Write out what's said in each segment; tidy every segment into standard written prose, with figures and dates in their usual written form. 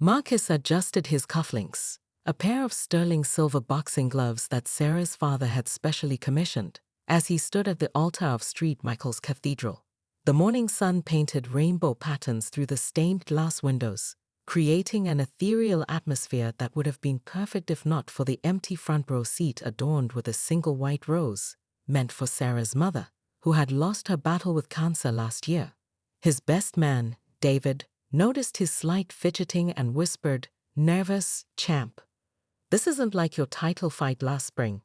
Marcus adjusted his cufflinks, a pair of sterling silver boxing gloves that Sarah's father had specially commissioned, as he stood at the altar of St. Michael's Cathedral. The morning sun painted rainbow patterns through the stained glass windows, creating an ethereal atmosphere that would have been perfect if not for the empty front row seat adorned with a single white rose, meant for Sarah's mother, who had lost her battle with cancer last year. His best man, David, noticed his slight fidgeting and whispered, "Nervous, champ? This isn't like your title fight last spring."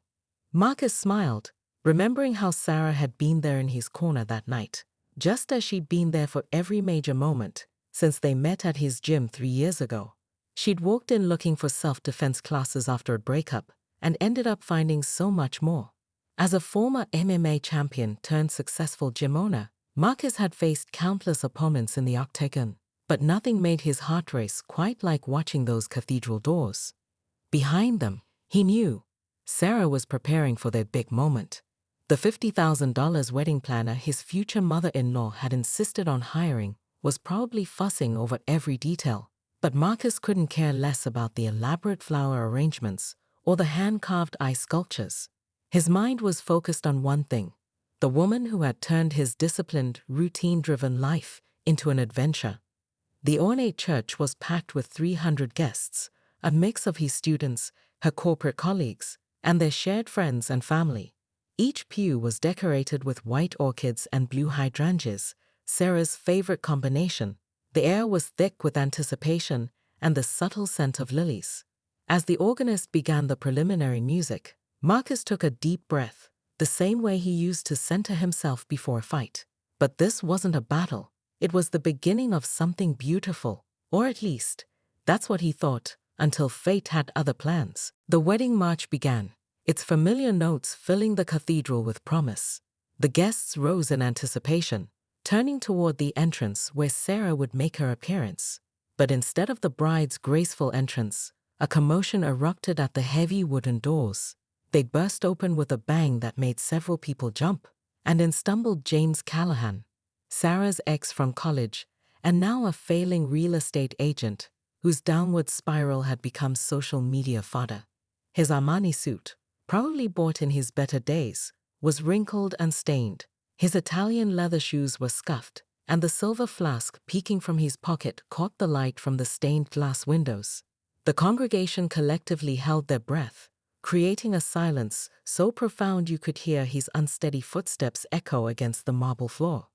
Marcus smiled, remembering how Sarah had been there in his corner that night, just as she'd been there for every major moment since they met at his gym 3 years ago. She'd walked in looking for self-defense classes after a breakup and ended up finding so much more. As a former MMA champion turned successful gym owner, Marcus had faced countless opponents in the octagon, but nothing made his heart race quite like watching those cathedral doors. Behind them, he knew, Sarah was preparing for their big moment. The $50,000 wedding planner his future mother-in-law had insisted on hiring was probably fussing over every detail, but Marcus couldn't care less about the elaborate flower arrangements or the hand-carved ice sculptures. His mind was focused on one thing: the woman who had turned his disciplined, routine-driven life into an adventure. The ornate church was packed with 300 guests, a mix of his students, her corporate colleagues, and their shared friends and family. Each pew was decorated with white orchids and blue hydrangeas, Sarah's favorite combination. The air was thick with anticipation and the subtle scent of lilies. As the organist began the preliminary music, Marcus took a deep breath, the same way he used to center himself before a fight. But this wasn't a battle. It was the beginning of something beautiful, or at least, that's what he thought, until fate had other plans. The wedding march began, its familiar notes filling the cathedral with promise. The guests rose in anticipation, turning toward the entrance where Sarah would make her appearance. But instead of the bride's graceful entrance, a commotion erupted at the heavy wooden doors. They burst open with a bang that made several people jump, and in stumbled James Callahan, Sarah's ex from college, and now a failing real estate agent whose downward spiral had become social media fodder. His Armani suit, probably bought in his better days, was wrinkled and stained. His Italian leather shoes were scuffed, and the silver flask peeking from his pocket caught the light from the stained glass windows. The congregation collectively held their breath, creating a silence so profound you could hear his unsteady footsteps echo against the marble floor.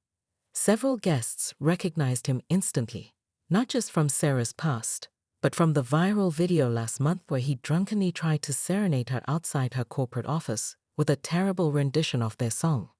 Several guests recognized him instantly, not just from Sarah's past, but from the viral video last month where he drunkenly tried to serenade her outside her corporate office with a terrible rendition of their song.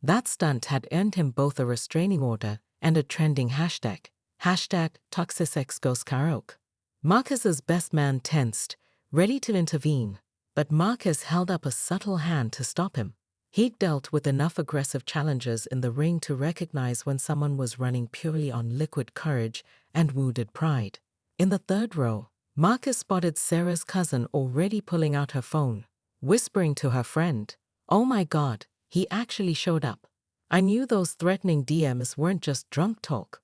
That stunt had earned him both a restraining order and a trending hashtag #ToxicSexGoesKaraoke. Marcus's best man tensed, ready to intervene, but Marcus held up a subtle hand to stop him. He'd dealt with enough aggressive challenges in the ring to recognize when someone was running purely on liquid courage and wounded pride. In the third row, Marcus spotted Sarah's cousin already pulling out her phone, whispering to her friend, "Oh my God, he actually showed up. I knew those threatening DMs weren't just drunk talk."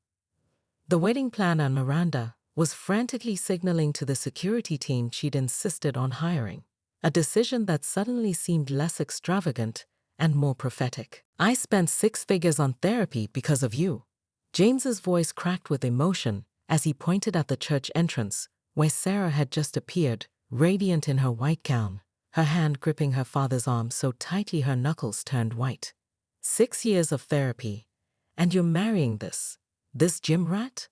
The wedding planner, Miranda, was frantically signaling to the security team she'd insisted on hiring, a decision that suddenly seemed less extravagant and more prophetic. "I spent 6 figures on therapy because of you." James's voice cracked with emotion as he pointed at the church entrance, where Sarah had just appeared, radiant in her white gown, her hand gripping her father's arm so tightly her knuckles turned white. 6 years of therapy, and you're marrying this gym rat?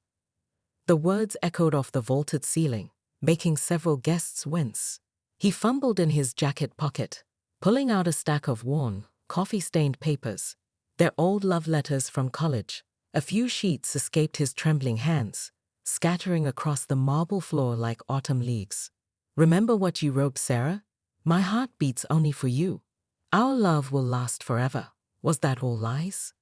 The words echoed off the vaulted ceiling, making several guests wince. He fumbled in his jacket pocket, pulling out a stack of worn, coffee-stained papers, their old love letters from college. A few sheets escaped his trembling hands, scattering across the marble floor like autumn leaves. "Remember what you wrote, Sarah? My heart beats only for you. Our love will last forever." Was that all lies?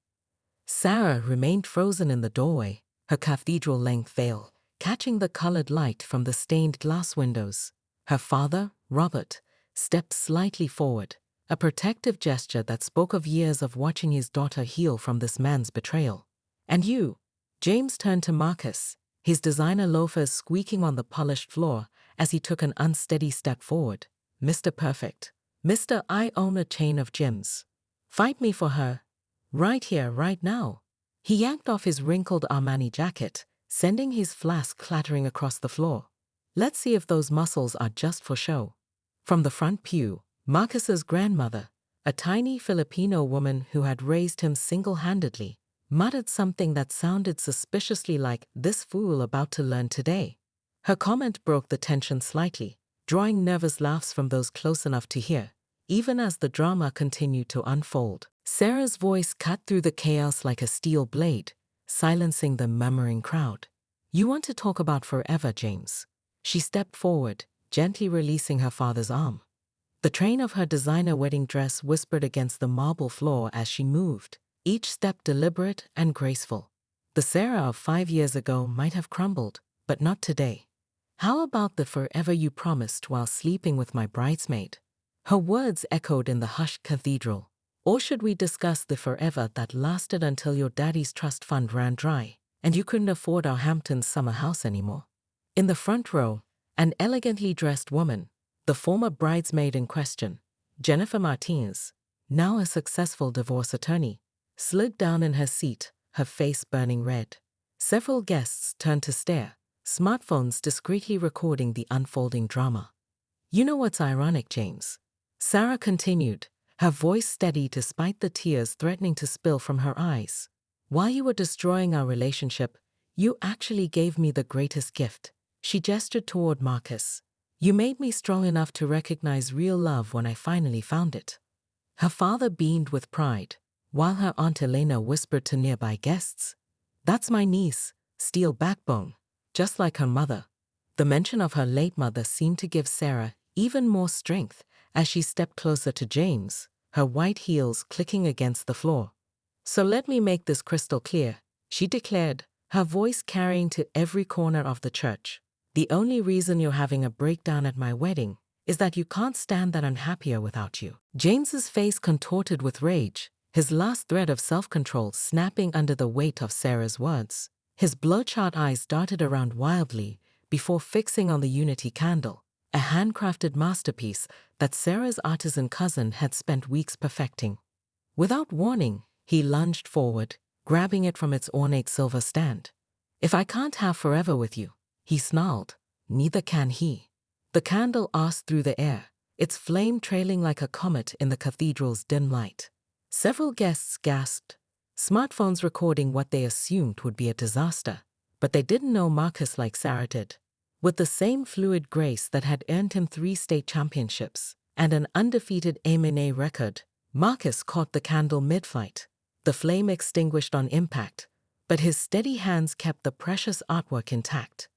Sarah remained frozen in the doorway, her cathedral-length veil catching the colored light from the stained glass windows. Her father, Robert, stepped slightly forward, a protective gesture that spoke of years of watching his daughter heal from this man's betrayal. "And you?" James turned to Marcus, his designer loafers squeaking on the polished floor as he took an unsteady step forward. Mr. Perfect. Mr. I own a chain of gyms. Fight me for her. Right here, right now. He yanked off his wrinkled Armani jacket, sending his flask clattering across the floor. Let's see if those muscles are just for show. From the front pew, Marcus's grandmother, a tiny Filipino woman who had raised him single-handedly, muttered something that sounded suspiciously like, "This fool about to learn today." Her comment broke the tension slightly, drawing nervous laughs from those close enough to hear, even as the drama continued to unfold. Sarah's voice cut through the chaos like a steel blade, silencing the murmuring crowd. "You want to talk about forever, James?" She stepped forward, gently releasing her father's arm. The train of her designer wedding dress whispered against the marble floor as she moved, each step deliberate and graceful. The Sarah of 5 years ago might have crumbled, but not today. "How about the forever you promised while sleeping with my bridesmaid?" Her words echoed in the hushed cathedral. "Or should we discuss the forever that lasted until your daddy's trust fund ran dry, and you couldn't afford our Hamptons summer house anymore?" In the front row, an elegantly dressed woman, the former bridesmaid in question, Jennifer Martinez, now a successful divorce attorney, slid down in her seat, her face burning red. Several guests turned to stare, smartphones discreetly recording the unfolding drama. "You know what's ironic, James?" Sarah continued, her voice steady despite the tears threatening to spill from her eyes. "While you were destroying our relationship, you actually gave me the greatest gift." She gestured toward Marcus. "You made me strong enough to recognize real love when I finally found it." Her father beamed with pride, while her Aunt Elena whispered to nearby guests, "That's my niece, steel backbone, just like her mother." The mention of her late mother seemed to give Sarah even more strength as she stepped closer to James, her white heels clicking against the floor. "So let me make this crystal clear," she declared, her voice carrying to every corner of the church. "The only reason you're having a breakdown at my wedding is that you can't stand that I'm happier without you." James's face contorted with rage, his last thread of self-control snapping under the weight of Sarah's words. His bloodshot eyes darted around wildly before fixing on the unity candle, a handcrafted masterpiece that Sarah's artisan cousin had spent weeks perfecting. Without warning, he lunged forward, grabbing it from its ornate silver stand. "If I can't have forever with you," he snarled, "neither can he." The candle asked through the air, its flame trailing like a comet in the cathedral's dim light. Several guests gasped, smartphones recording what they assumed would be a disaster, but they didn't know Marcus like Sarah did. With the same fluid grace that had earned him 3 state championships and an undefeated M&A record, Marcus caught the candle mid-flight. The flame extinguished on impact, but his steady hands kept the precious artwork intact.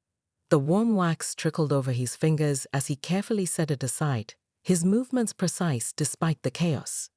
The warm wax trickled over his fingers as he carefully set it aside, his movements precise despite the chaos.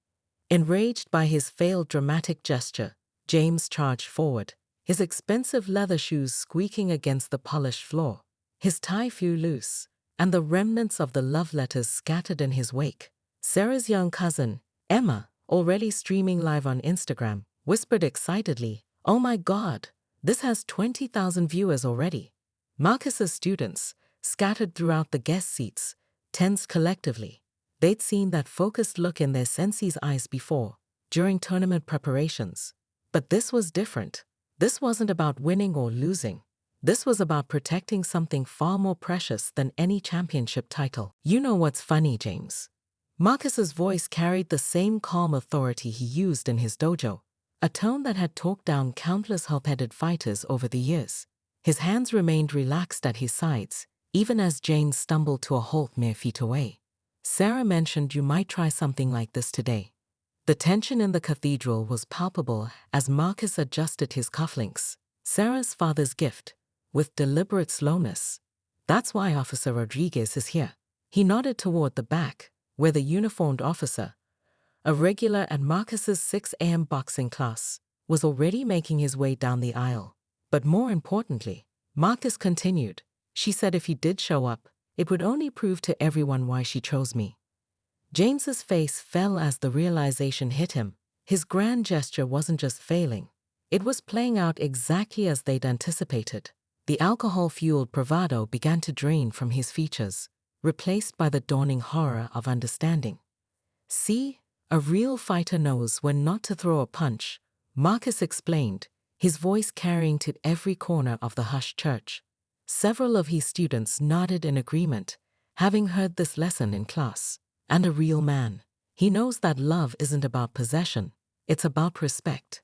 Enraged by his failed dramatic gesture, James charged forward, his expensive leather shoes squeaking against the polished floor. His tie flew loose, and the remnants of the love letters scattered in his wake. Sarah's young cousin, Emma, already streaming live on Instagram, whispered excitedly, "Oh my God, this has 20,000 viewers already." Marcus's students, scattered throughout the guest seats, tensed collectively. They'd seen that focused look in their sensei's eyes before, during tournament preparations. But this was different. This wasn't about winning or losing. This was about protecting something far more precious than any championship title. "You know what's funny, James?" Marcus's voice carried the same calm authority he used in his dojo, a tone that had talked down countless help-headed fighters over the years. His hands remained relaxed at his sides, even as James stumbled to a halt mere feet away. "Sarah mentioned you might try something like this today." The tension in the cathedral was palpable as Marcus adjusted his cufflinks. Sarah's father's gift, with deliberate slowness. "That's why Officer Rodriguez is here." He nodded toward the back, where the uniformed officer, a regular at Marcus's 6 a.m. boxing class, was already making his way down the aisle. "But more importantly," Marcus continued, "she said if he did show up, it would only prove to everyone why she chose me." James's face fell as the realization hit him. His grand gesture wasn't just failing. It was playing out exactly as they'd anticipated. The alcohol-fueled bravado began to drain from his features, replaced by the dawning horror of understanding. "See, a real fighter knows when not to throw a punch," Marcus explained, his voice carrying to every corner of the hushed church. Several of his students nodded in agreement, having heard this lesson in class. "And a real man. He knows that love isn't about possession, it's about respect."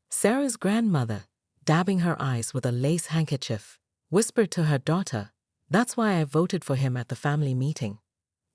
Sarah's grandmother, dabbing her eyes with a lace handkerchief, whispered to her daughter, "That's why I voted for him at the family meeting."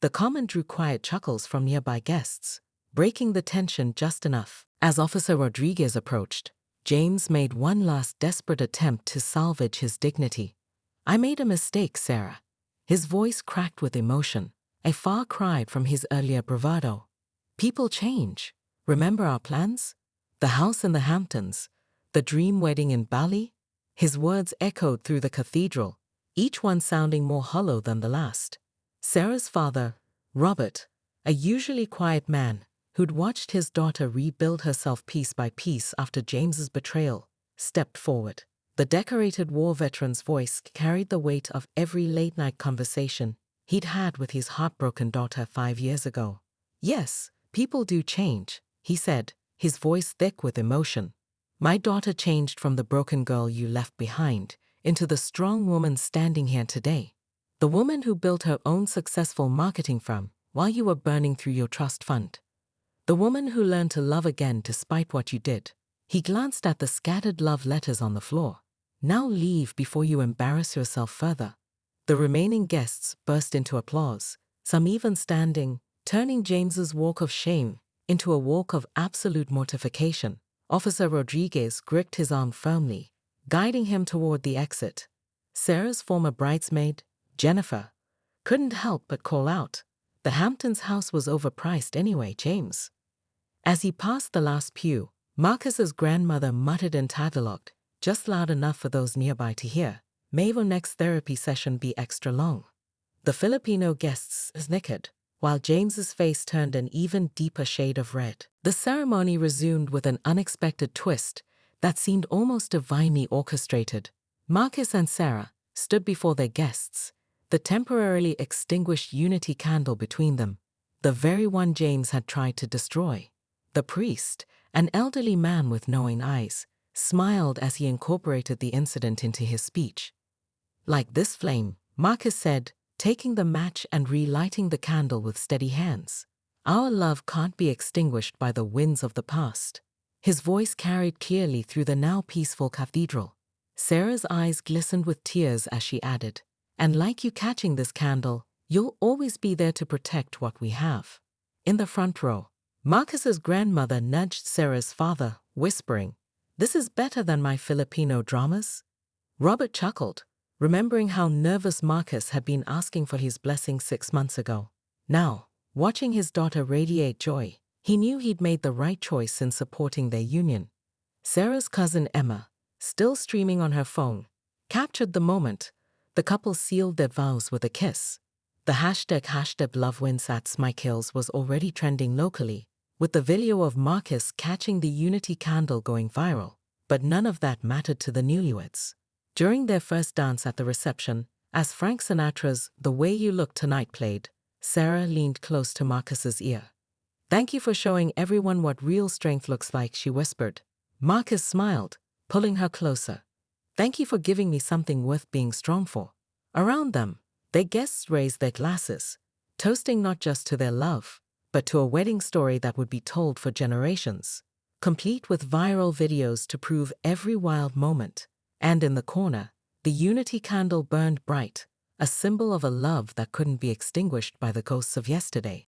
The comment drew quiet chuckles from nearby guests, breaking the tension just enough. As Officer Rodriguez approached, James made one last desperate attempt to salvage his dignity. "I made a mistake, Sarah." His voice cracked with emotion, a far cry from his earlier bravado. "People change. Remember our plans? The house in the Hamptons, the dream wedding in Bali?" His words echoed through the cathedral, each one sounding more hollow than the last. Sarah's father, Robert, a usually quiet man who'd watched his daughter rebuild herself piece by piece after James's betrayal, stepped forward. The decorated war veteran's voice carried the weight of every late-night conversation he'd had with his heartbroken daughter 5 years ago. "Yes, people do change," he said, his voice thick with emotion. "My daughter changed from the broken girl you left behind into the strong woman standing here today. The woman who built her own successful marketing firm while you were burning through your trust fund. The woman who learned to love again despite what you did." He glanced at the scattered love letters on the floor. "Now leave before you embarrass yourself further." The remaining guests burst into applause, some even standing, turning James's walk of shame into a walk of absolute mortification. Officer Rodriguez gripped his arm firmly, guiding him toward the exit. Sarah's former bridesmaid, Jennifer, couldn't help but call out, "The Hamptons house was overpriced anyway, James." As he passed the last pew, Marcus's grandmother muttered in Tagalog, just loud enough for those nearby to hear, "May your next therapy session be extra long." The Filipino guests snickered, while James's face turned an even deeper shade of red. The ceremony resumed with an unexpected twist that seemed almost divinely orchestrated. Marcus and Sarah stood before their guests, the temporarily extinguished unity candle between them, the very one James had tried to destroy. The priest, an elderly man with knowing eyes, smiled as he incorporated the incident into his speech. "Like this flame," Marcus said, taking the match and relighting the candle with steady hands. "Our love can't be extinguished by the winds of the past." His voice carried clearly through the now peaceful cathedral. Sarah's eyes glistened with tears as she added, "And like you catching this candle, you'll always be there to protect what we have." In the front row, Marcus's grandmother nudged Sarah's father, whispering, "This is better than my Filipino dramas." Robert chuckled, remembering how nervous Marcus had been asking for his blessing 6 months ago. Now, watching his daughter radiate joy, he knew he'd made the right choice in supporting their union. Sarah's cousin Emma, still streaming on her phone, captured the moment. The couple sealed their vows with a kiss. The hashtag love wins at Smike Hills was already trending locally, with the video of Marcus catching the unity candle going viral. But none of that mattered to the newlyweds. During their first dance at the reception, as Frank Sinatra's "The Way You Look Tonight" played, Sarah leaned close to Marcus's ear. "Thank you for showing everyone what real strength looks like," she whispered. Marcus smiled, pulling her closer. "Thank you for giving me something worth being strong for." Around them, their guests raised their glasses, toasting not just to their love, but to a wedding story that would be told for generations, complete with viral videos to prove every wild moment. And in the corner, the unity candle burned bright, a symbol of a love that couldn't be extinguished by the ghosts of yesterday.